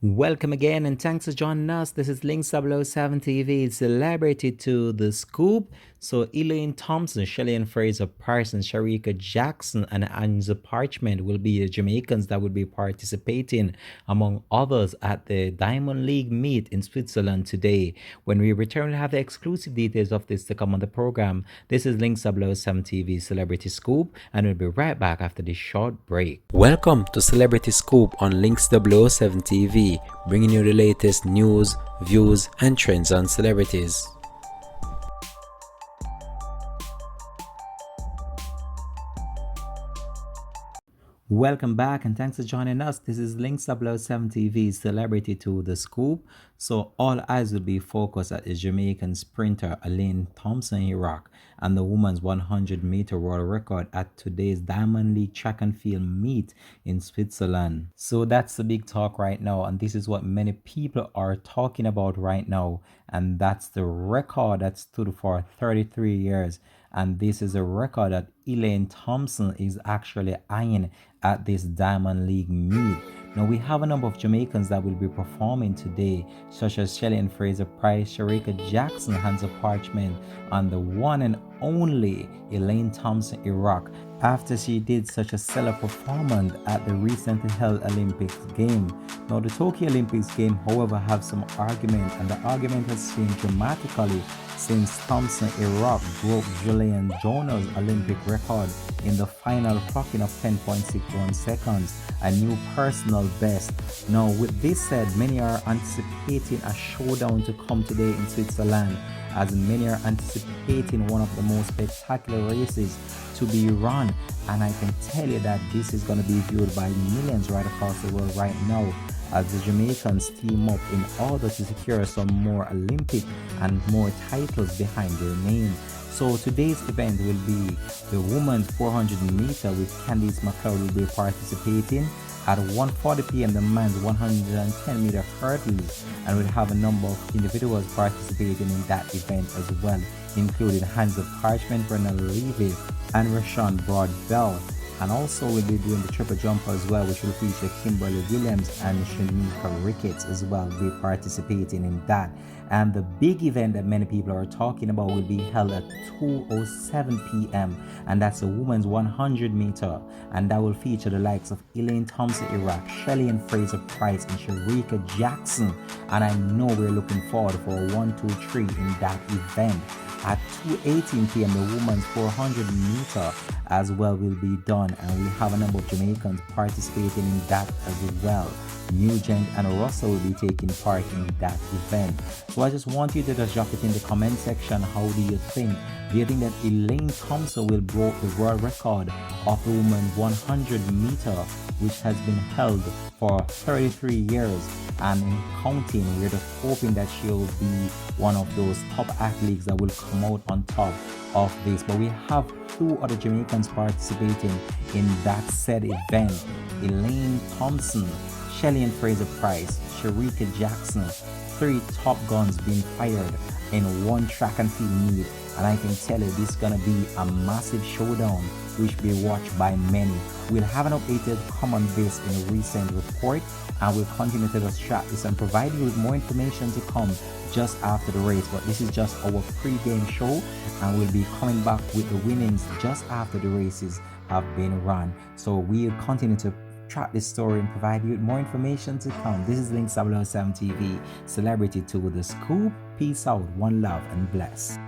Welcome again and thanks for joining us. This is Link 007 TV, celebrity to the scoop. So Elain, Thompson, Shelley and Fraser Parsons, Sharika Jackson, and Anza Parchment will be the Jamaicans that will be participating, among others, at the Diamond League meet in Switzerland today. When we return, we'll have the exclusive details of this to come on the program. This is Link 007 TV Celebrity Scoop, and we'll be right back after this short break. Welcome to Celebrity Scoop on Links 007 TV, bringing you the latest news, views, and trends on celebrities. Welcome back and thanks for joining us. This is Link 007 TV Celebrity to the Scoop. So all eyes will be focused at the Jamaican sprinter Elain Thompson Herah and the women's 100-meter world record at today's Diamond League track and field meet in Switzerland. So that's the big talk right now, and this is what many people are talking about right now, and that's the record that stood for 33 years. And this is a record that Elain Thompson is actually eyeing at this Diamond League meet. Now we have a number of Jamaicans that will be performing today, such as Shelley and Fraser Price, Sharika Jackson, Hands of Parchment, and the one and only Elain Thompson Herah, after she did such a stellar performance at the recently held Olympics game. Now the Tokyo Olympics game, however, have some argument, and the argument has changed dramatically since Thompson Herah broke Julian Jonas' Olympic record in the final clocking of 10.61 seconds, a new personal best. Now with this said, many are anticipating a showdown to come today in Switzerland, as many are anticipating one of the most spectacular races to be run, and I can tell you that this is going to be viewed by millions right across the world right now, as the Jamaicans team up in order to secure some more Olympic and more titles behind their name. So today's event will be the women's 400 meter, with Candice McLeod will be participating. At 1:40 p.m. the men's 110 meter hurdles, and we'll have a number of individuals participating in that event as well, including Hands of Parchment, Brennan Levy, and Rashawn Broadbell. And also we'll be doing the triple jump as well, which will feature Kimberly Williams and Shanika Ricketts as well, will be participating in that. And the big event that many people are talking about will be held at 2:07 p.m. and that's the women's 100 meter, and that will feature the likes of Elain Thompson Herah, Shelley and Fraser Price, and Sharika Jackson. And I know we're looking forward for a 1, 2, 3 in that event. At 2:18 p.m. the women's 400 meter as well will be done, and we have a number of Jamaicans participating in that as well. Nugent and Russell will be taking part in that event. So I just want you to just drop it in the comment section. How do you think? Do you think that Elain Thompson will break the world record of the women's 100 meter, which has been held for 33 years and in counting? We're just hoping that she'll be one of those top athletes that will come out on top of this. But we have two other Jamaicans participating in that said event: Elain Thompson, Shelley and Fraser Price, Sharika Jackson. Three top guns being fired in one track and field meet, and I can tell you this is gonna be a massive showdown which will be watched by many. We'll have an updated come on this in a recent report, and we'll continue to just track this and provide you with more information to come just after the race. But this is just our pre-game show, and we'll be coming back with the winnings just after the races have been run. So we'll continue to track this story and provide you with more information to come. This is Link 007 TV, celebrity to the scoop. Peace out, one love, and bless.